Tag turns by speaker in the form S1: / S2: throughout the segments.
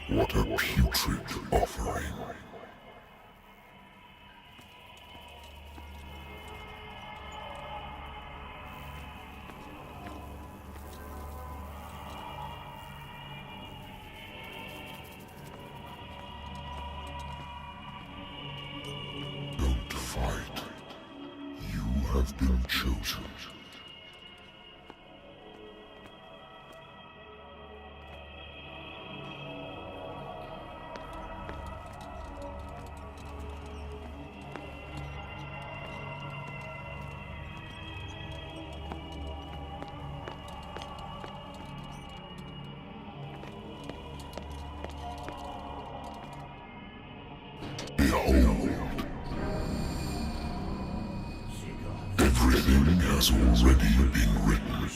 S1: What a putrid offering. Don't fight. You have been chosen. Behold, everything has already been written.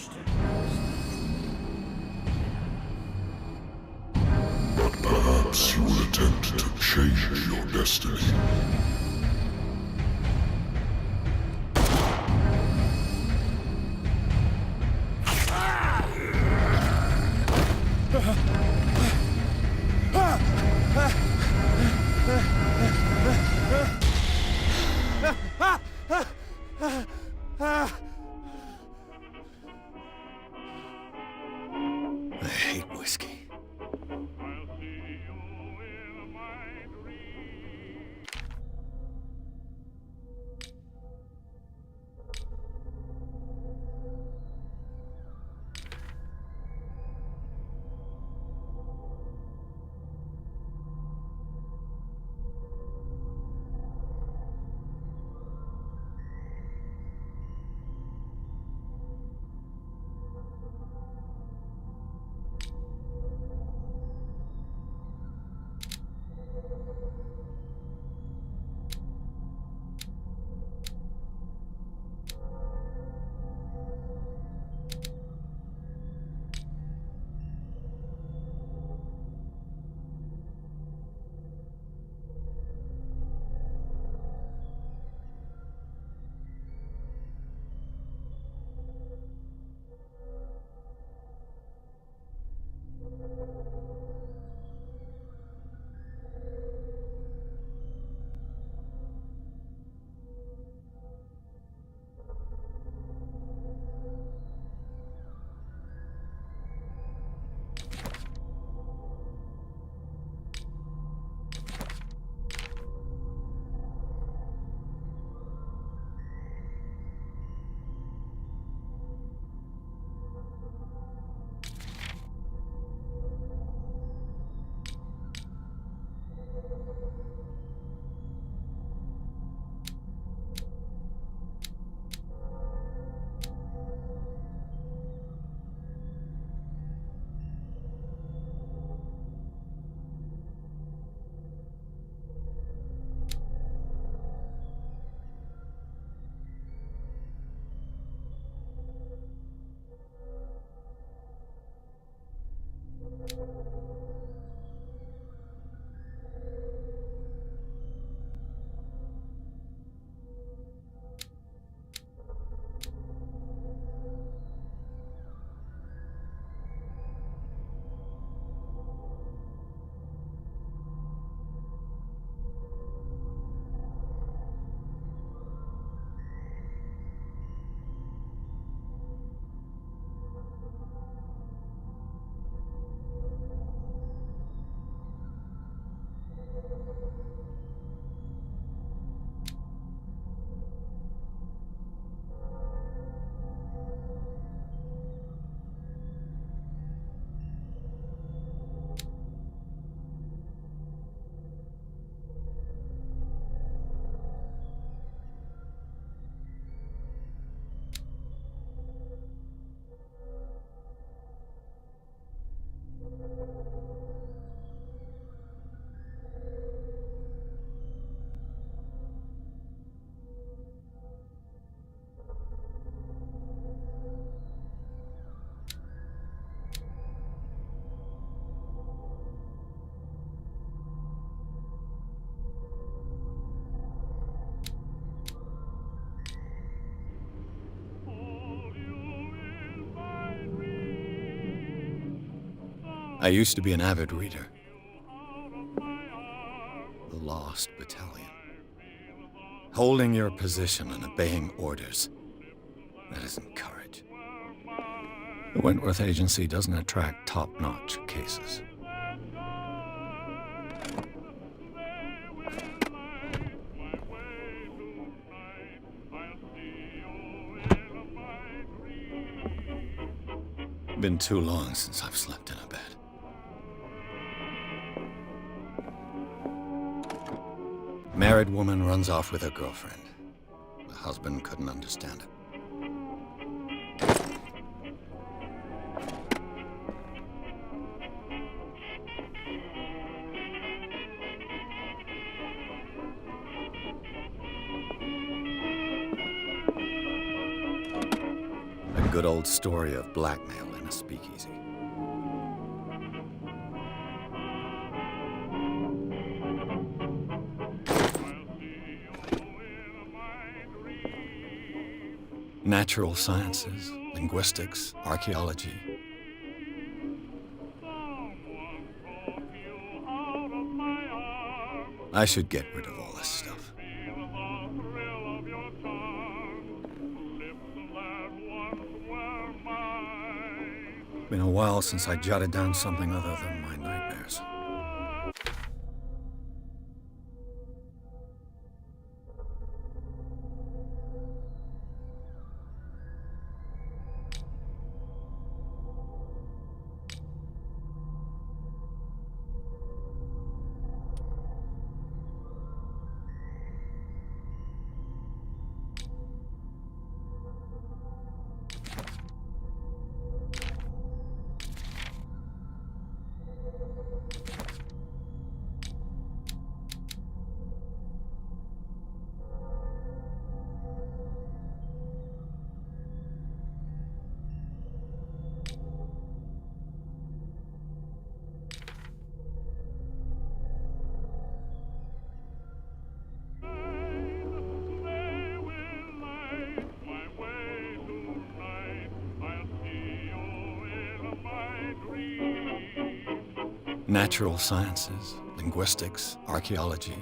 S1: But perhaps you will attempt to change your destiny.
S2: I hate whiskey. I used to be an avid reader. The Lost Battalion. Holding your position and obeying orders. That isn't courage. The Wentworth Agency doesn't attract top-notch cases. Been too long since I've slept in a bed. Married woman runs off with her girlfriend. The husband couldn't understand it. A good old story of blackmail in a speakeasy. Natural sciences, linguistics, archaeology. I should get rid of all this stuff. Been a while since I jotted down something other than my nightmares. Natural sciences, linguistics, archaeology.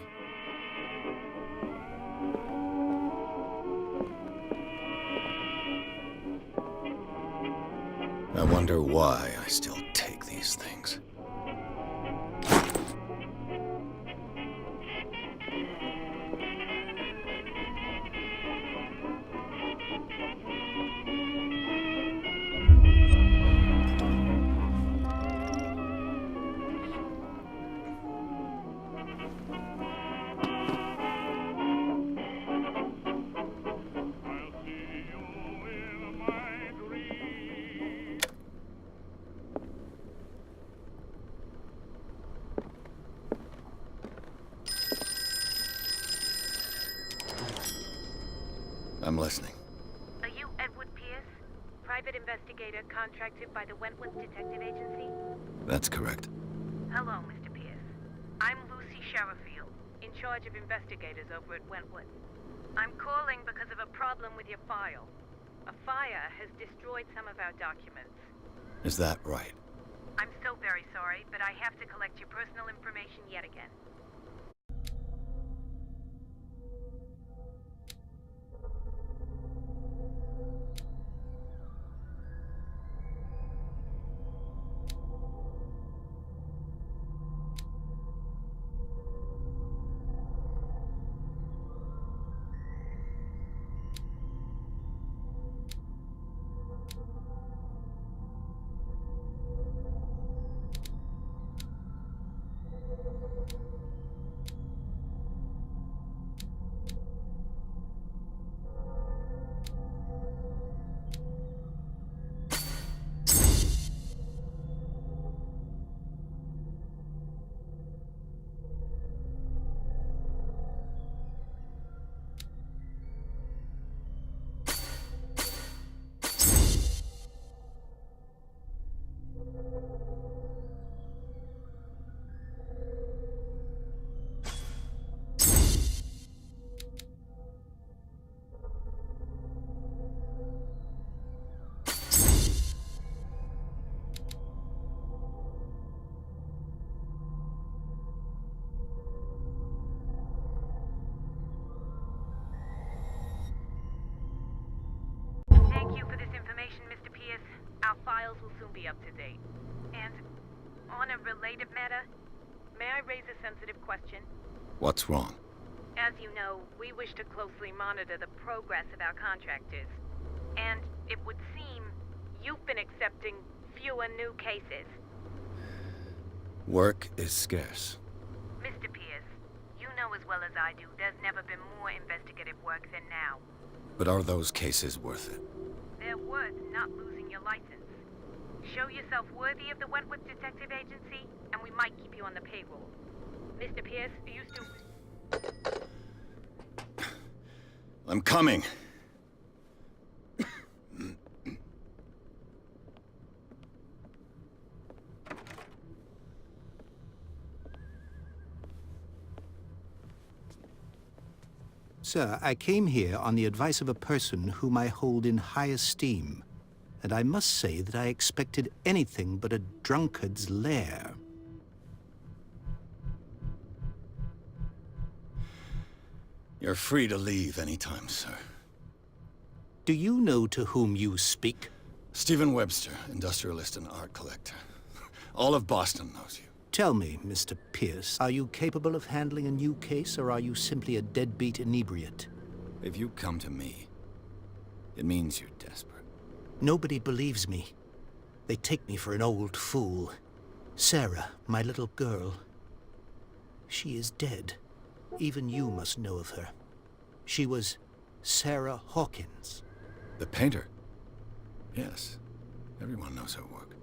S2: I wonder why I still take these things. I'm listening.
S3: Are you Edward Pierce, private investigator contracted by the Wentworth Detective Agency?
S2: That's correct.
S3: Hello, Mr. Pierce. I'm Lucy Sherifield, in charge of investigators over at Wentworth. I'm calling because of a problem with your file. A fire has destroyed some of our documents.
S2: Is that right?
S3: I'm so very sorry, but I have to collect your personal information yet again. Thank you for this information, Mr. Pierce. Our files will soon be up to date. And on a related matter, may I raise a sensitive question?
S2: What's wrong?
S3: As you know, we wish to closely monitor the progress of our contractors. And it would seem you've been accepting fewer new cases.
S2: Work is scarce.
S3: Mr. Pierce, you know as well as I do, there's never been more investigative work than now.
S2: But are those cases worth it?
S3: They're worth not losing your license. Show yourself worthy of the Wentworth Detective Agency, and we might keep you on the payroll. Mr. Pierce, are you still...
S2: I'm coming.
S4: Sir, I came here on the advice of a person whom I hold in high esteem, and I must say that I expected anything but a drunkard's lair.
S2: You're free to leave anytime, sir.
S4: Do you know to whom you speak?
S2: Stephen Webster, industrialist and art collector. All of Boston knows you.
S4: Tell me, Mr. Pierce, are you capable of handling a new case, or are you simply a deadbeat inebriate?
S2: If you come to me, it means you're desperate.
S4: Nobody believes me. They take me for an old fool. Sarah, my little girl, she is dead. Even you must know of her. She was Sarah Hawkins.
S2: The painter? Yes. Everyone knows her work.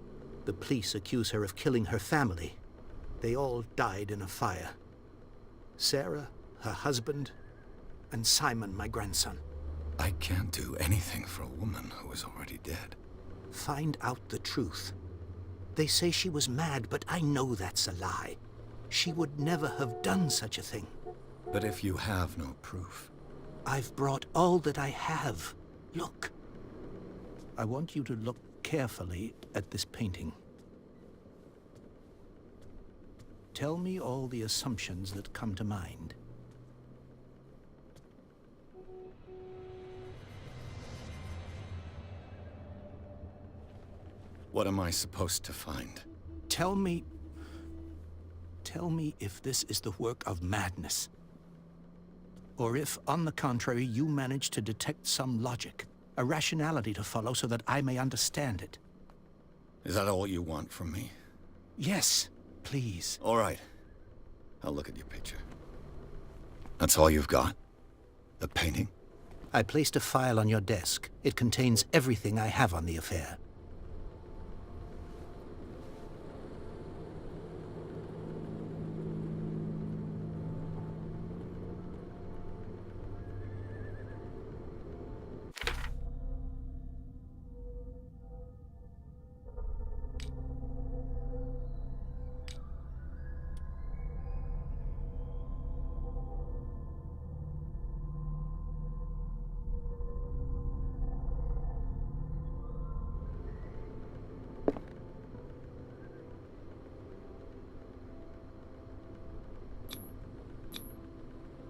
S4: The police accuse her of killing her family. They all died in a fire. Sarah, her husband, and Simon, my grandson.
S2: I can't do anything for a woman who is already dead.
S4: Find out the truth. They say she was mad, but I know that's a lie. She would never have done such a thing.
S2: But if you have no proof...
S4: I've brought all that I have. Look. I want you to look carefully at this painting. Tell me all the assumptions that come to mind.
S2: What am I supposed to find?
S4: Tell me if this is the work of madness. Or if, on the contrary, you manage to detect some logic, a rationality to follow so that I may understand it.
S2: Is that all you want from me?
S4: Yes, please.
S2: All right. I'll look at your picture. That's all you've got? The painting?
S4: I placed a file on your desk. It contains everything I have on the affair.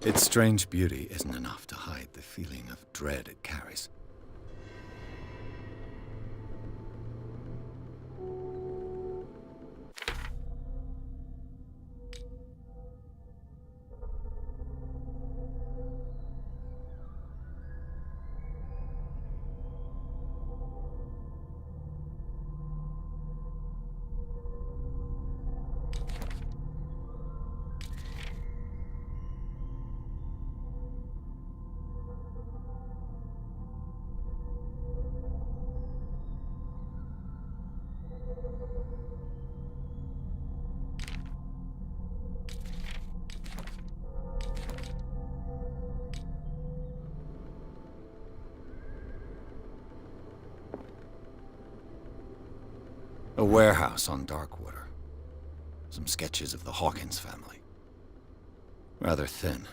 S2: Its strange beauty isn't enough to hide the feeling of dread it carries. A warehouse on Darkwater. Some sketches of the Hawkins family. Rather thin.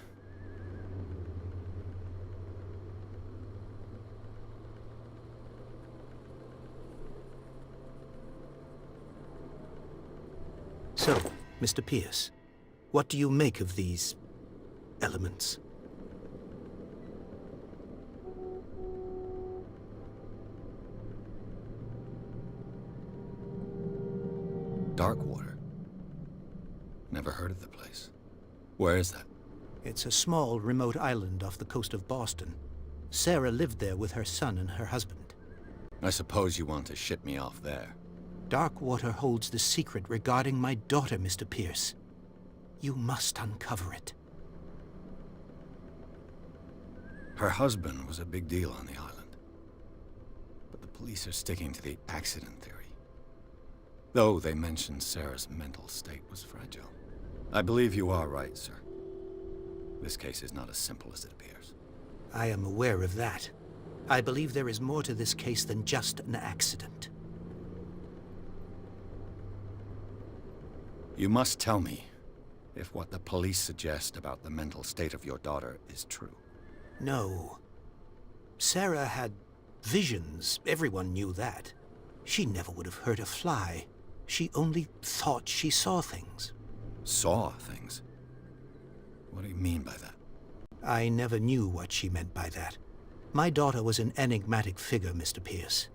S4: So, Mr. Pierce, what do you make of these elements?
S2: Darkwater? Never heard of the place. Where is that?
S4: It's a small, remote island off the coast of Boston. Sarah lived there with her son and her husband.
S2: I suppose you want to ship me off there.
S4: Darkwater holds the secret regarding my daughter, Mr. Pierce. You must uncover it.
S2: Her husband was a big deal on the island. But the police are sticking to the accident theory. Though they mentioned Sarah's mental state was fragile. I believe you are right, sir. This case is not as simple as it appears.
S4: I am aware of that. I believe there is more to this case than just an accident.
S2: You must tell me if what the police suggest about the mental state of your daughter is true.
S4: No. Sarah had visions. Everyone knew that. She never would have hurt a fly. She only thought she saw things.
S2: Saw things? What do you mean by that?
S4: I never knew what she meant by that. My daughter was an enigmatic figure, Mr. Pierce.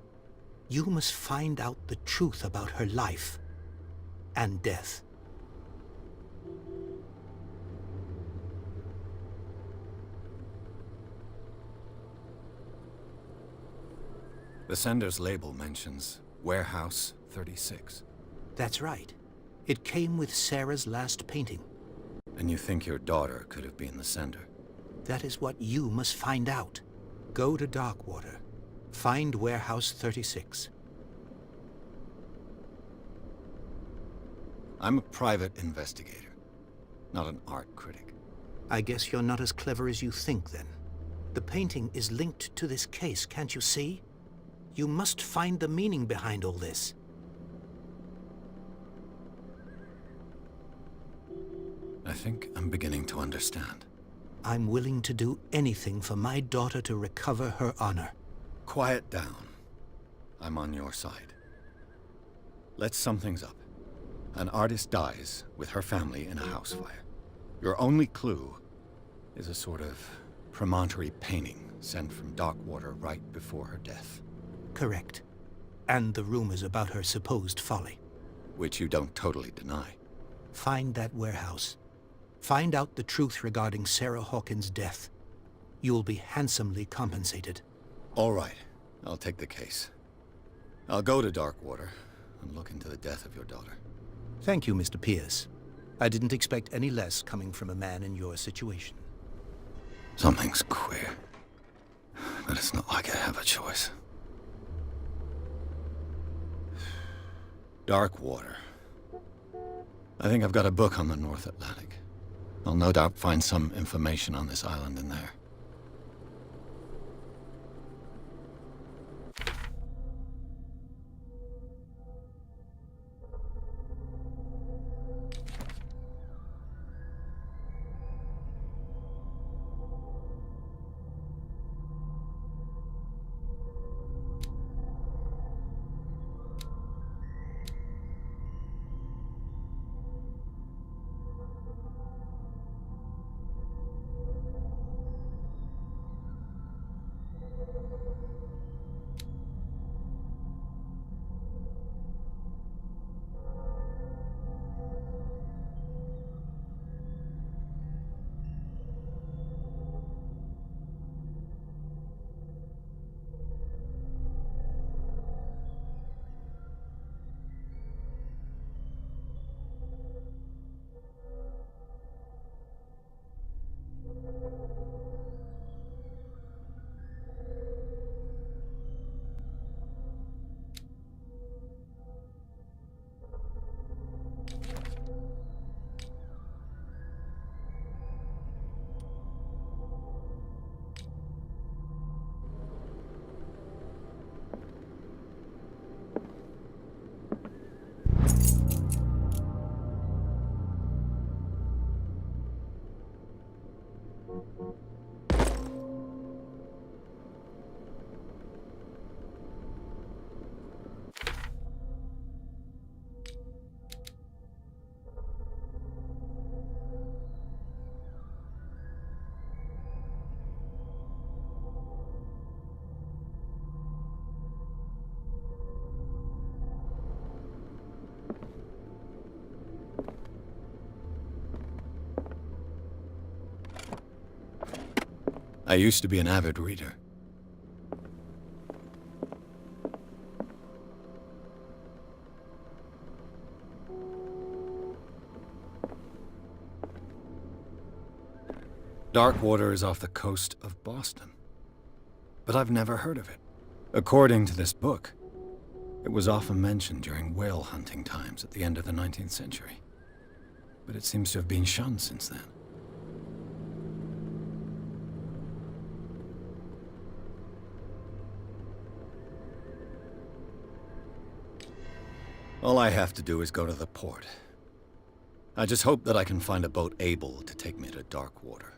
S4: You must find out the truth about her life and death.
S2: The sender's label mentions Warehouse 36.
S4: That's right. It came with Sarah's last painting.
S2: And you think your daughter could have been the sender?
S4: That is what you must find out. Go to Darkwater. Find Warehouse 36.
S2: I'm a private investigator, not an art critic.
S4: I guess you're not as clever as you think, then. The painting is linked to this case, can't you see? You must find the meaning behind all this.
S2: I think I'm beginning to understand.
S4: I'm willing to do anything for my daughter to recover her honor.
S2: Quiet down. I'm on your side. Let's sum things up. An artist dies with her family in a house fire. Your only clue is a sort of promontory painting sent from Darkwater right before her death.
S4: Correct. And the rumors about her supposed folly.
S2: Which you don't totally deny.
S4: Find that warehouse. Find out the truth regarding Sarah Hawkins' death. You'll be handsomely compensated.
S2: All right. I'll take the case. I'll go to Darkwater and look into the death of your daughter.
S4: Thank you, Mr. Pierce. I didn't expect any less coming from a man in your situation.
S2: Something's queer. But it's not like I have a choice. Darkwater. I think I've got a book on the North Atlantic. I'll no doubt find some information on this island in there. I used to be an avid reader. Darkwater is off the coast of Boston. But I've never heard of it. According to this book, it was often mentioned during whale hunting times at the end of the 19th century. But it seems to have been shunned since then. All I have to do is go to the port. I just hope that I can find a boat able to take me to Darkwater.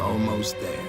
S5: almost there.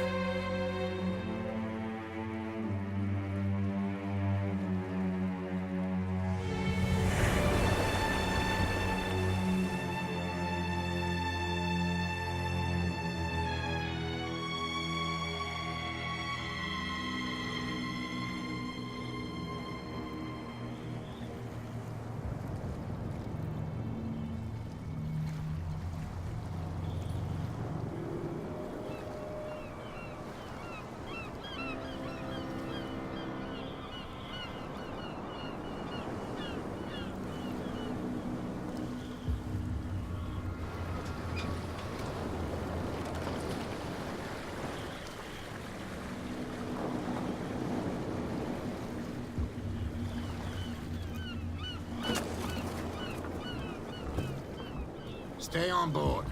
S5: Stay on board.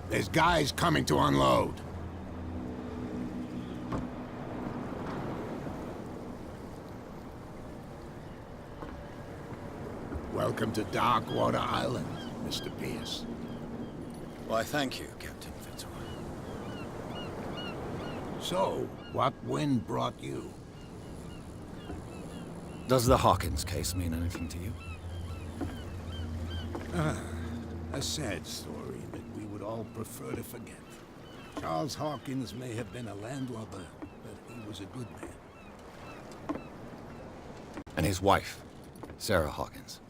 S5: There's guys coming to unload. Welcome to Darkwater Island, Mr. Pierce.
S2: Why, thank you, Captain Fitzroy.
S5: So, what wind brought you?
S2: Does the Hawkins case mean anything to you?
S5: A sad story that we would all prefer to forget. Charles Hawkins may have been a landlubber, but he was a good man.
S2: And his wife, Sarah Hawkins.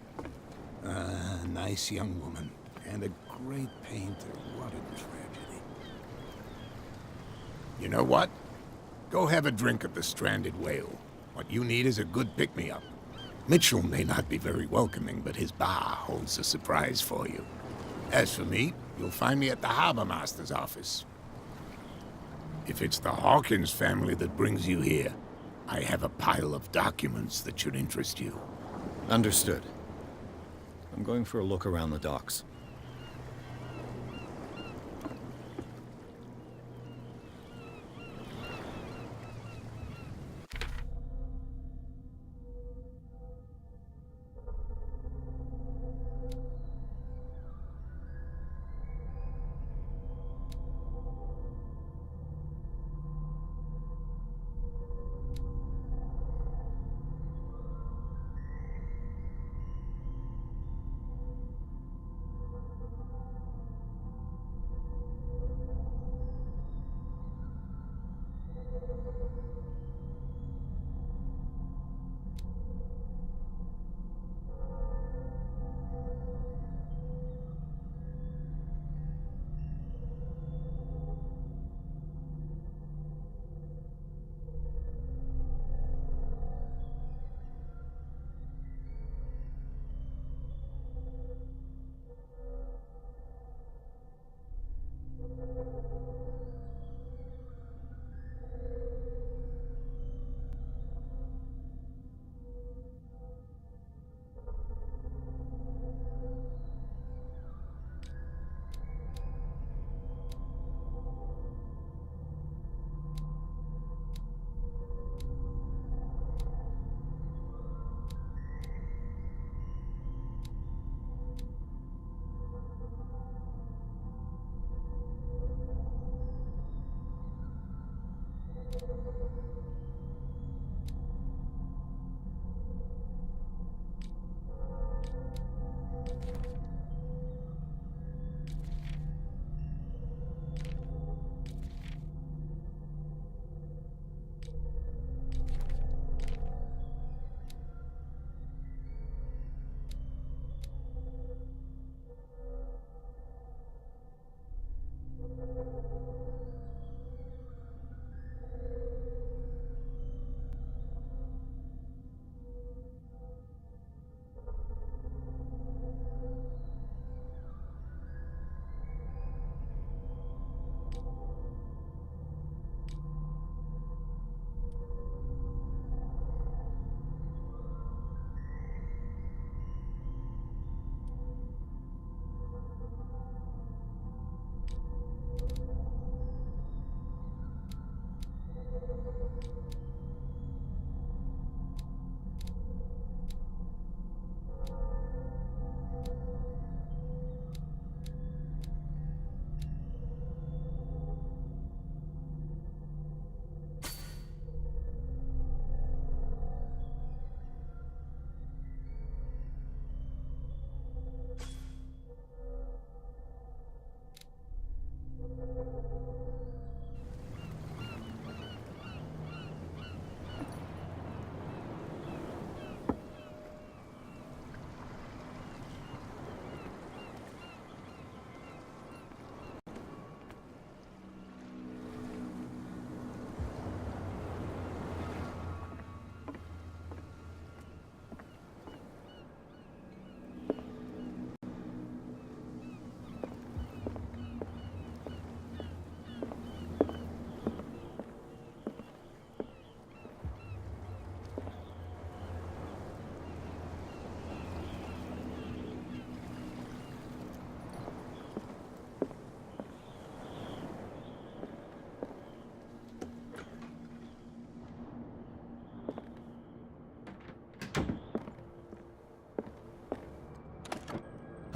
S5: Nice young woman, and a great painter. What a tragedy. You know what? Go have a drink at the Stranded Whale. What you need is a good pick-me-up. Mitchell may not be very welcoming, but his bar holds a surprise for you. As for me, you'll find me at the Harbor Master's office. If it's the Hawkins family that brings you here, I have a pile of documents that should interest you.
S2: Understood. I'm going for a look around the docks.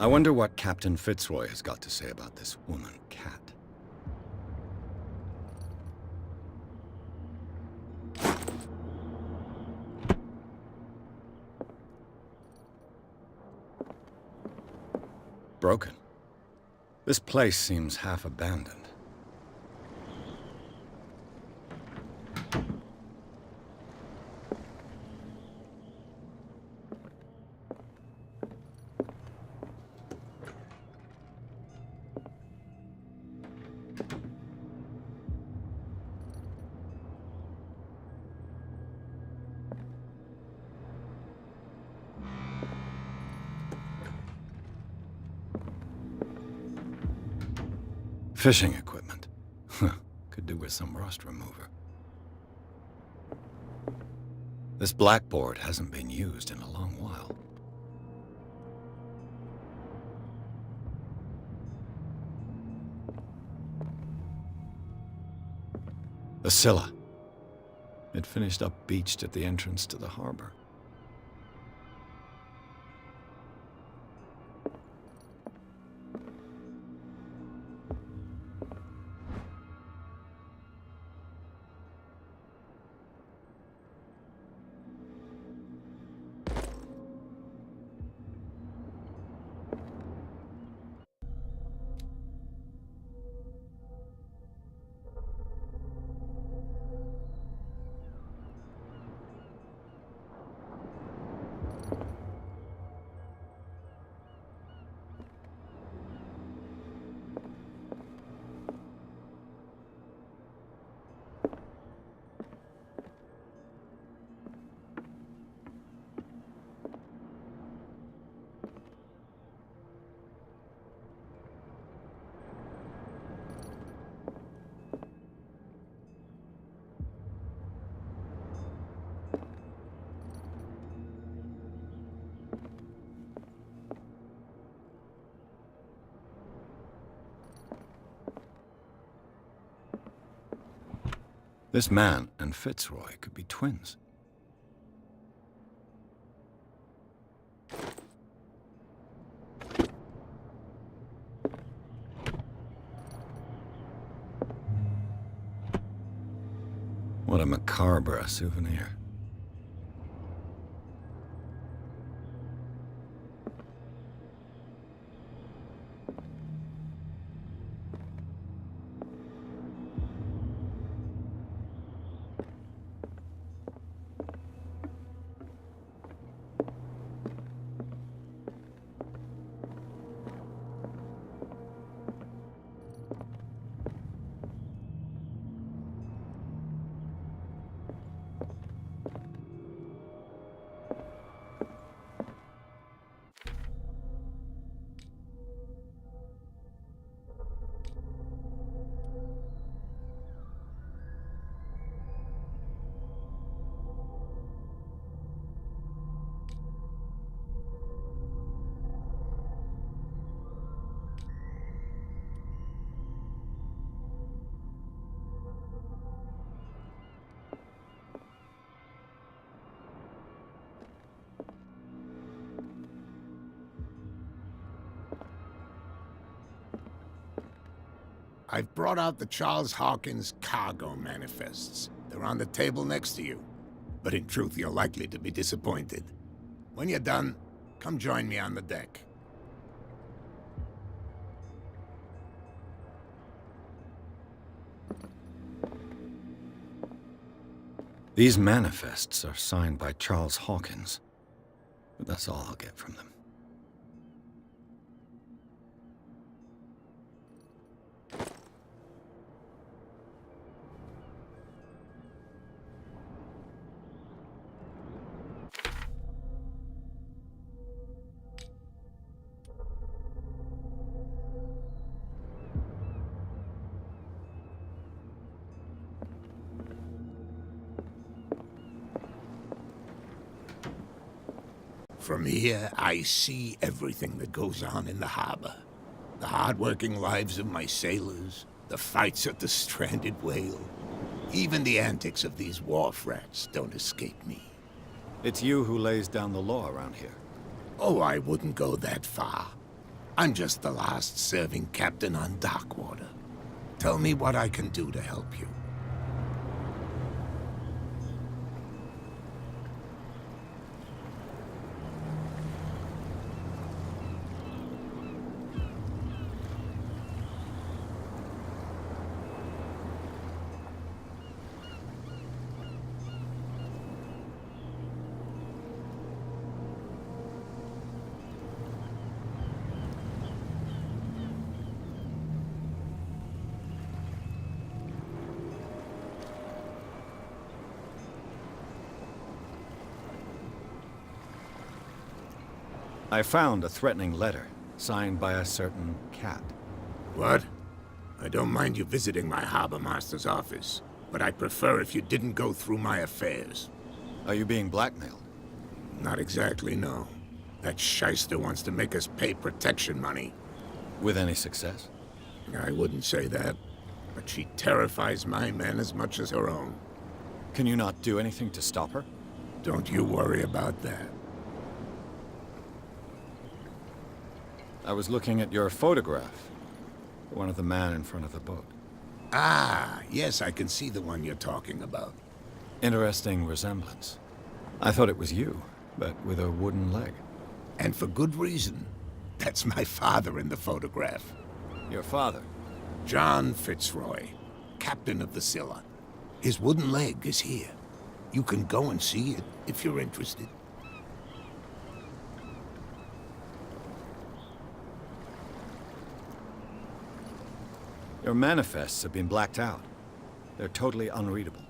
S2: I wonder what Captain Fitzroy has got to say about this woman cat. Broken. This place seems half abandoned. Fishing equipment. Could do with some rust remover. This blackboard hasn't been used in a long while. The Scylla. It finished up beached at the entrance to the harbor. This man and Fitzroy could be twins. What a macabre souvenir.
S5: I've brought out the Charles Hawkins cargo manifests. They're on the table next to you. But in truth, you're likely to be disappointed. When you're done, come join me on the deck.
S2: These manifests are signed by Charles Hawkins, but that's all I'll get from them.
S5: From here, I see everything that goes on in the harbor. The hard-working lives of my sailors, the fights at the stranded whale. Even the antics of these wharf rats don't escape me.
S2: It's you who lays down the law around here.
S5: Oh, I wouldn't go that far. I'm just the last serving captain on Darkwater. Tell me what I can do to help you.
S2: I found a threatening letter, signed by a certain cat.
S5: What? I don't mind you visiting my harbor master's office, but I'd prefer if you didn't go through my affairs.
S2: Are you being blackmailed?
S5: Not exactly, no. That shyster wants to make us pay protection money.
S2: With any success?
S5: I wouldn't say that, but she terrifies my men as much as her own.
S2: Can you not do anything to stop her?
S5: Don't you worry about that.
S2: I was looking at your photograph. One of the man in front of the boat.
S5: Ah, yes, I can see the one you're talking about.
S2: Interesting resemblance. I thought it was you, but with a wooden leg.
S5: And for good reason. That's my father in the photograph.
S2: Your father?
S5: John Fitzroy, captain of the Scylla. His wooden leg is here. You can go and see it if you're interested.
S2: Your manifests have been blacked out. They're totally unreadable.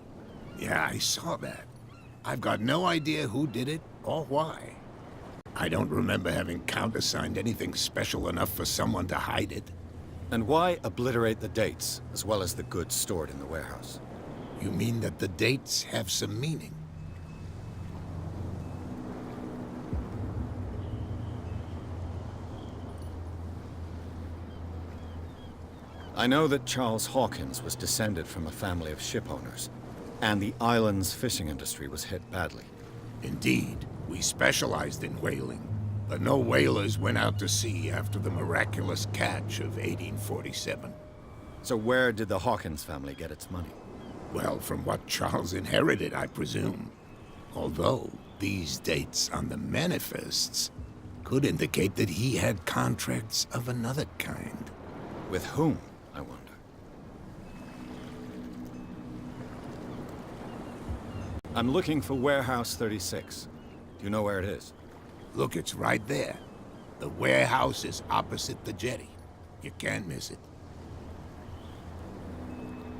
S5: Yeah, I saw that. I've got no idea who did it or why. I don't remember having countersigned anything special enough for someone to hide it.
S2: And why obliterate the dates, as well as the goods stored in the warehouse?
S5: You mean that the dates have some meaning?
S2: I know that Charles Hawkins was descended from a family of ship owners, and the island's fishing industry was hit badly.
S5: Indeed, we specialized in whaling, but no whalers went out to sea after the miraculous catch of 1847.
S2: So where did the Hawkins family get its money?
S5: Well, from what Charles inherited, I presume. Although, these dates on the manifests could indicate that he had contracts of another kind.
S2: With whom, I wonder? I'm looking for Warehouse 36. Do you know where it is?
S5: Look, it's right there. The warehouse is opposite the jetty. You can't miss it.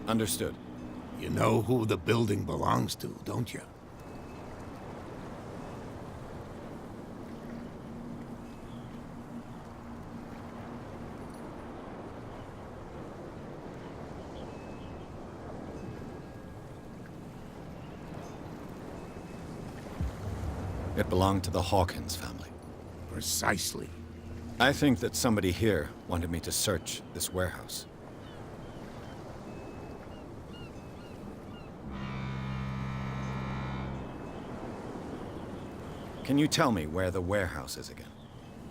S2: Understood.
S5: You know who the building belongs to, don't you?
S2: It belonged to the Hawkins family.
S5: Precisely.
S2: I think that somebody here wanted me to search this warehouse. Can you tell me where the warehouse is again?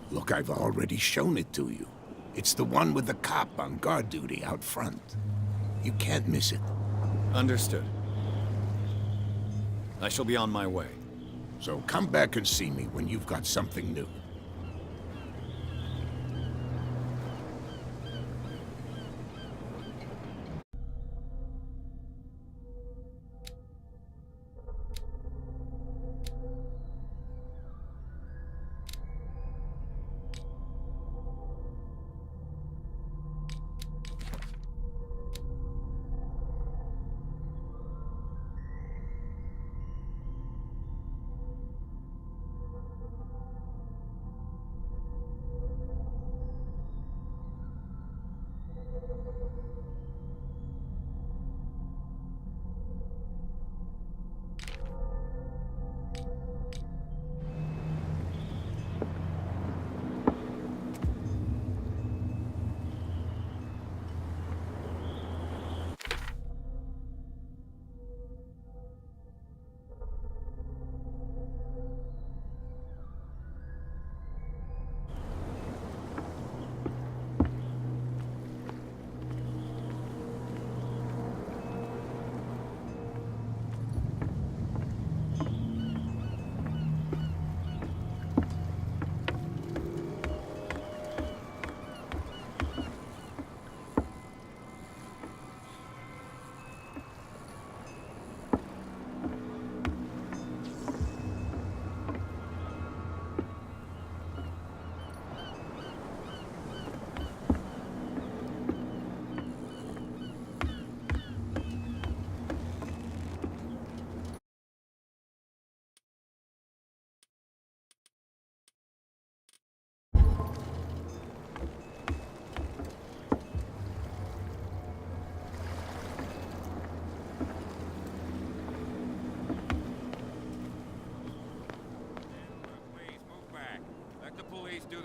S5: Look, I've already shown it to you. It's the one with the cop on guard duty out front. You can't miss it.
S2: Understood. I shall be on my way.
S5: So come back and see me when you've got something new.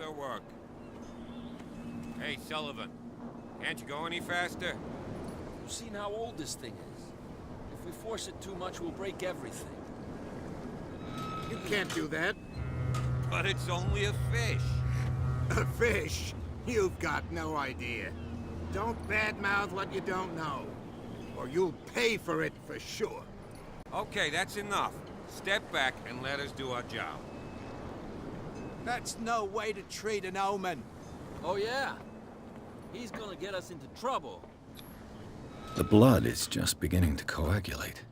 S6: their work. Hey, Sullivan. Can't you go any faster?
S7: You've seen how old this thing is. If we force it too much, we'll break everything.
S5: You can't do that.
S6: But it's only a fish.
S5: A fish? You've got no idea. Don't badmouth what you don't know, or you'll pay for it for sure.
S6: Okay, that's enough. Step back and let us do our job.
S8: That's no way to treat an omen.
S7: Oh yeah? He's gonna get us into trouble.
S2: The blood is just beginning to coagulate.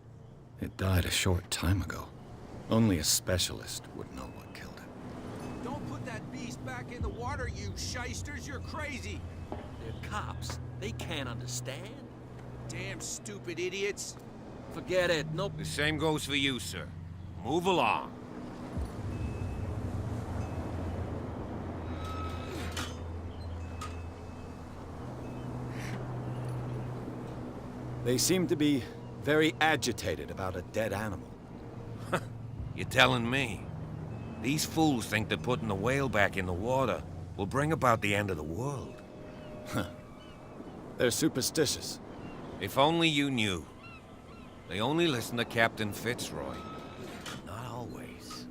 S2: It died a short time ago. Only a specialist would know what killed it.
S8: Don't put that beast back in the water, you shysters. You're crazy.
S7: They're cops. They can't understand.
S8: Damn stupid idiots.
S7: Forget it. Nope.
S6: The same goes for you, sir. Move along.
S2: They seem to be very agitated about a dead animal.
S6: You're telling me? These fools think that putting the whale back in the water will bring about the end of the world.
S2: They're superstitious.
S6: If only you knew. They only listen to Captain Fitzroy. Not always.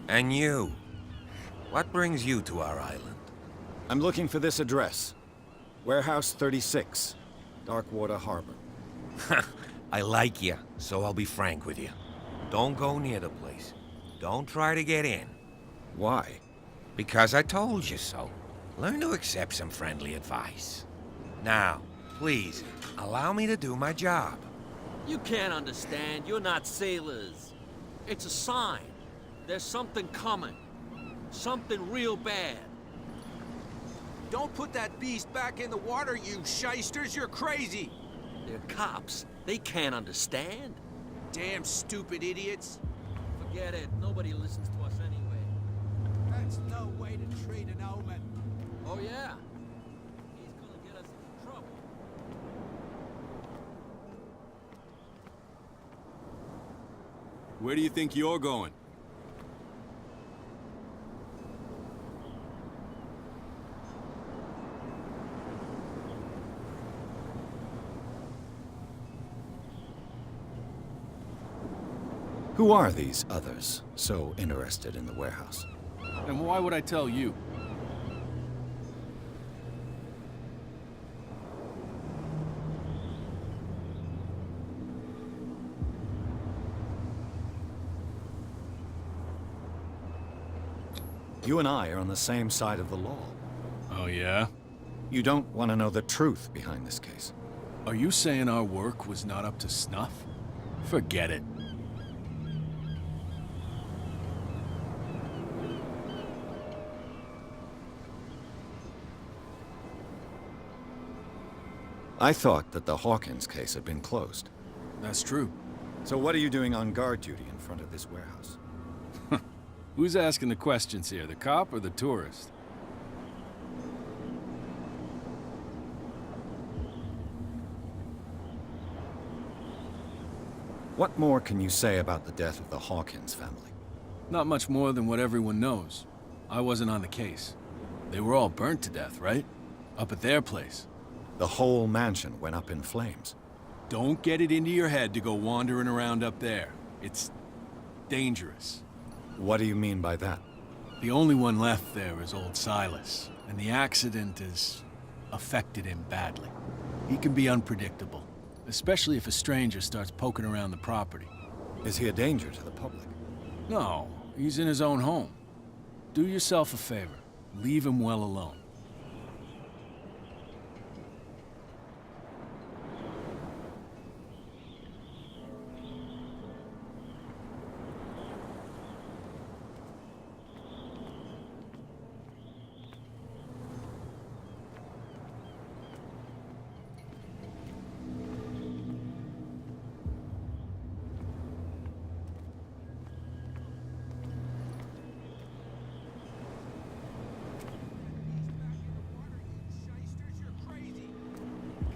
S6: And you. What brings you to our island?
S2: I'm looking for this address. Warehouse 36, Darkwater Harbor.
S6: I like you, so I'll be frank with you. Don't go near the place. Don't try to get in.
S2: Why?
S6: Because I told you so. Learn to accept some friendly advice. Now, please, allow me to do my job.
S7: You can't understand. You're not sailors. It's a sign. There's something coming. Something real bad.
S8: Don't put that beast back in the water, you shysters. You're crazy.
S7: They're cops. They can't understand.
S8: Damn stupid idiots.
S7: Forget it. Nobody listens to us anyway.
S8: That's no way to treat an omen.
S7: Oh yeah? He's gonna get us into trouble.
S9: Where do you think you're going?
S2: Who are these others so interested in the warehouse?
S9: And why would I tell you?
S2: You and I are on the same side of the law.
S9: Oh, yeah?
S2: You don't want to know the truth behind this case.
S9: Are you saying our work was not up to snuff? Forget it.
S2: I thought that the Hawkins case had been closed.
S9: That's true.
S2: So what are you doing on guard duty in front of this warehouse?
S9: Who's asking the questions here, the cop or the tourist?
S2: What more can you say about the death of the Hawkins family?
S9: Not much more than what everyone knows. I wasn't on the case. They were all burnt to death, right? Up at their place.
S2: The whole mansion went up in flames.
S9: Don't get it into your head to go wandering around up there. It's dangerous.
S2: What do you mean by that?
S9: The only one left there is old Silas, and the accident has affected him badly. He can be unpredictable, especially if a stranger starts poking around the property.
S2: Is he a danger to the public?
S9: No, he's in his own home. Do yourself a favor. Leave him well alone.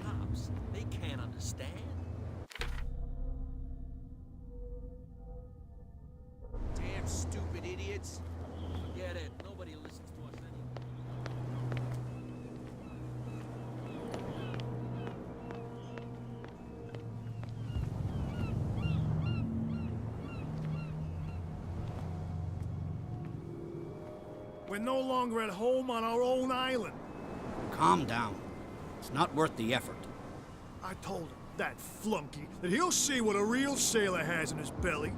S7: Cops. They can't understand.
S8: Damn stupid idiots.
S7: Forget it. Nobody listens to us anyway.
S10: we're no longer at home on our own island.
S11: Calm down. It's not worth the effort.
S10: I told him, that flunky, that he'll see what a real sailor has in his belly.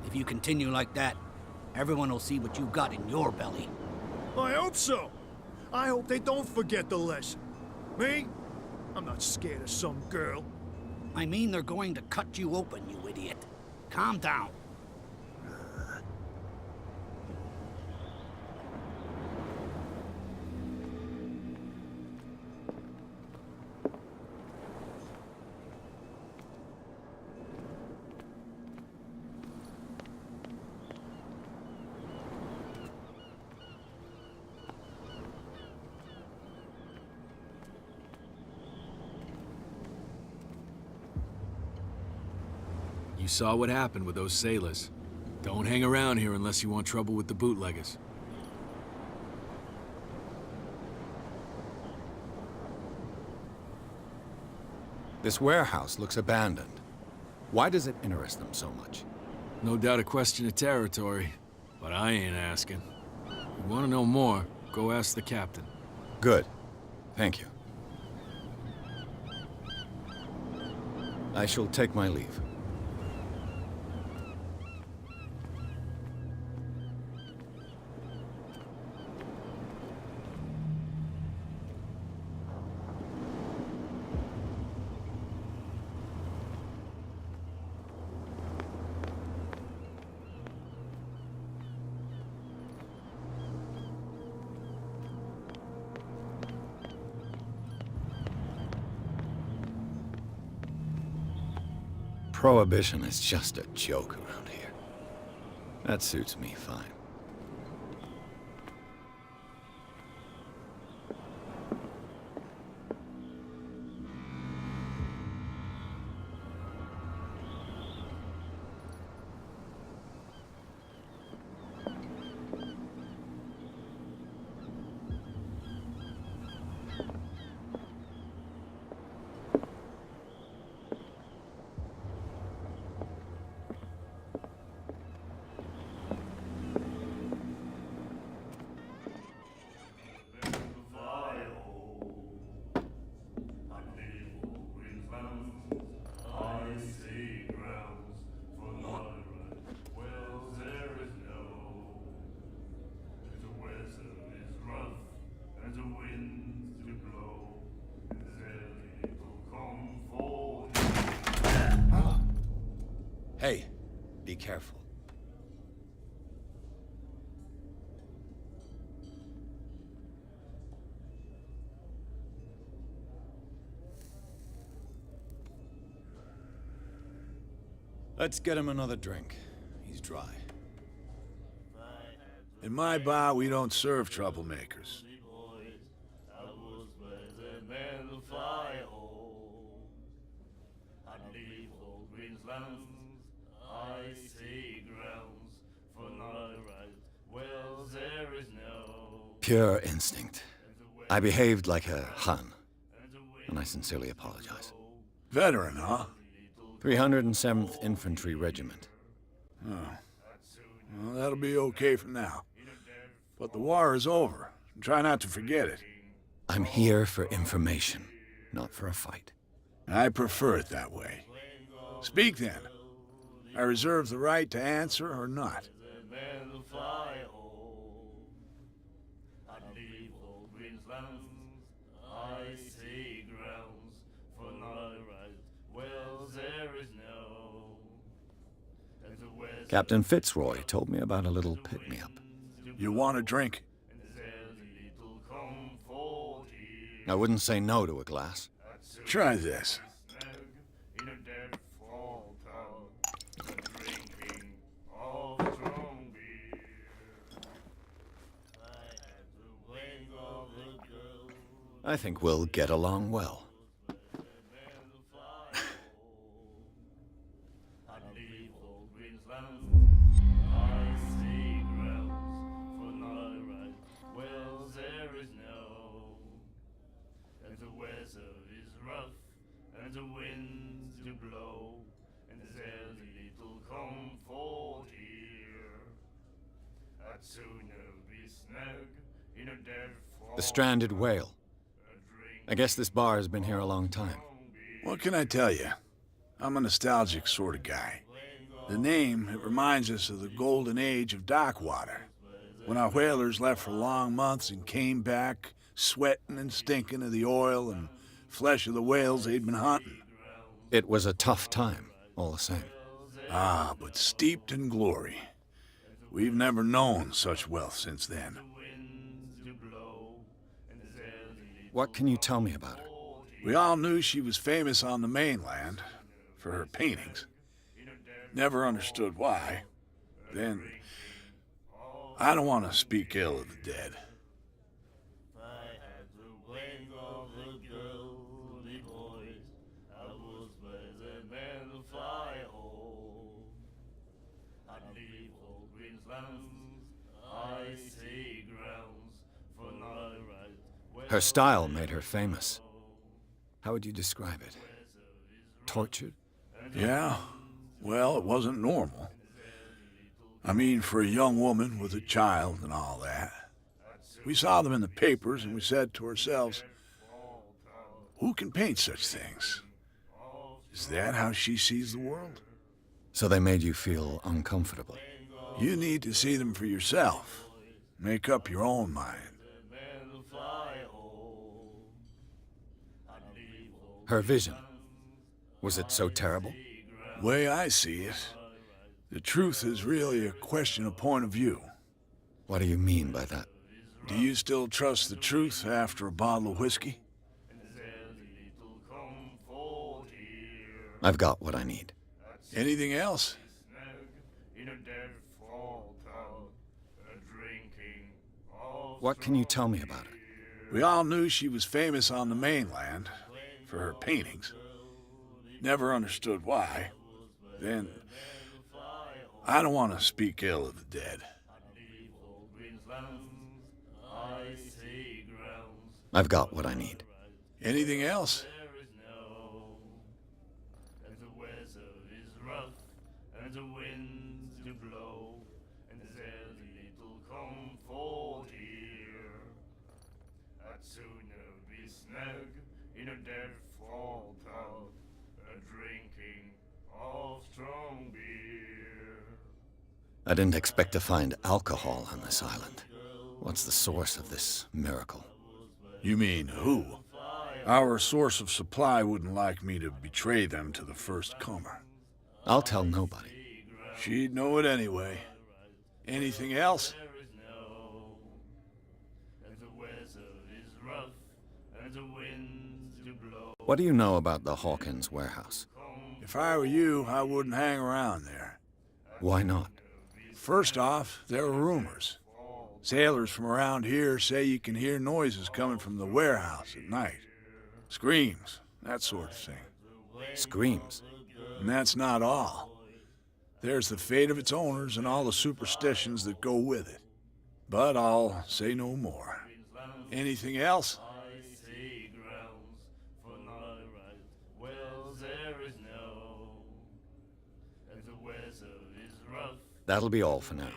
S11: If you continue like that, everyone will see what you've got in your belly.
S10: I hope so. I hope they don't forget the lesson. Me? I'm not scared of some girl.
S11: I mean they're going to cut you open, you idiot. Calm down.
S9: You saw what happened with those sailors. Don't hang around here unless you want trouble with the bootleggers.
S2: This warehouse looks abandoned. Why does it interest them so much?
S9: No doubt a question of territory, but I ain't asking. If you want to know more, go ask the captain.
S2: Good. Thank you. I shall take my leave. Prohibition is just a joke around here. That suits me fine. Hey, be careful. Let's get him another drink. He's dry.
S5: In my bar, we don't serve troublemakers.
S2: Pure instinct. I behaved like a Hun, and I sincerely apologize.
S5: Veteran, huh?
S2: 307th Infantry Regiment.
S5: Oh. Well, that'll be okay for now. But the war is over. Try not to forget it.
S2: I'm here for information, not for a fight.
S5: I prefer it that way. Speak then. I reserve the right to answer or not.
S2: Captain Fitzroy told me about a little pick-me-up.
S5: You want a drink?
S2: I wouldn't say no to a glass.
S5: Try this.
S2: I think we'll get along well.
S12: Sooner be
S2: The stranded whale. I guess this bar has been here a long time.
S12: What can I tell you? I'm a nostalgic sort of guy. The name, it reminds us of the golden age of dock water, when our whalers left for long months and came back sweating and stinking of the oil and flesh of the whales they'd been hunting.
S2: It was a tough time, all the same.
S12: Ah, but steeped in glory. We've never known such wealth since then.
S2: What can you tell me about her?
S12: We all knew she was famous on the mainland for her paintings. Never understood why. Then, I don't want to speak ill of the dead.
S2: Her style made her famous. How would you describe it? Tortured?
S12: Yeah, well, it wasn't normal. I mean, for a young woman with a child and all that. We saw them in the papers and we said to ourselves, who can paint such things? Is that how she sees the world?
S2: So they made you feel uncomfortable?
S12: You need to see them for yourself. Make up your own mind.
S2: Her vision. Was it so terrible?
S12: Way I see it, the truth is really a question of point of view.
S2: What do you mean by that?
S12: Do you still trust the truth after a bottle of whiskey?
S2: I've got what I need.
S12: Anything else?
S2: What can you tell me about her?
S12: We all knew she was famous on the mainland for her paintings. Never understood why. Then, I don't want to speak ill of the dead.
S2: I've got what I need.
S12: Anything else?
S2: I didn't expect to find alcohol on this island. What's the source of this miracle?
S12: You mean who? Our source of supply wouldn't like me to betray them to the first comer.
S2: I'll tell nobody.
S12: She'd know it anyway. Anything else?
S2: What do you know about the Hawkins warehouse?
S12: If I were you, I wouldn't hang around there.
S2: Why not?
S12: First off, there are rumors. Sailors from around here say you can hear noises coming from the warehouse at night. Screams, that sort of thing.
S2: Screams?
S12: And that's not all. There's the fate of its owners and all the superstitions that go with it. But I'll say no more. Anything else?
S2: That'll be all for now.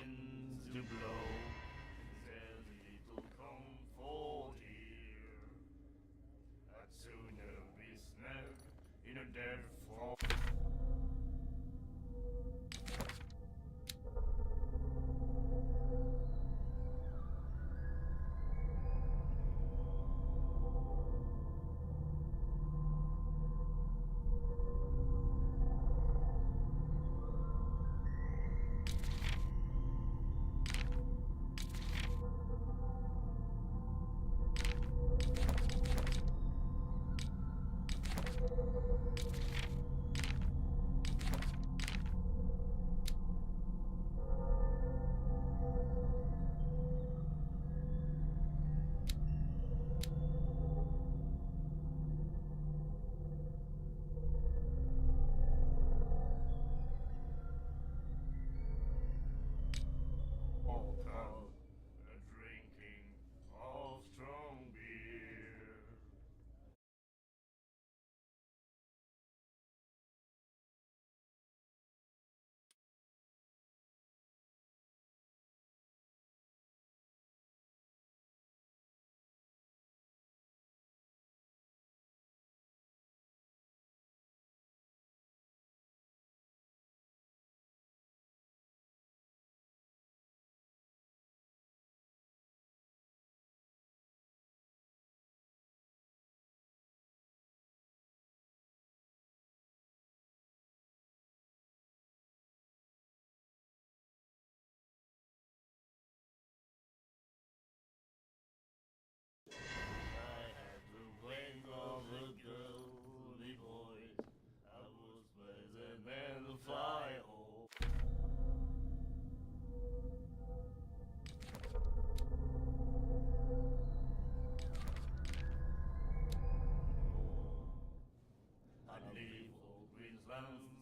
S13: have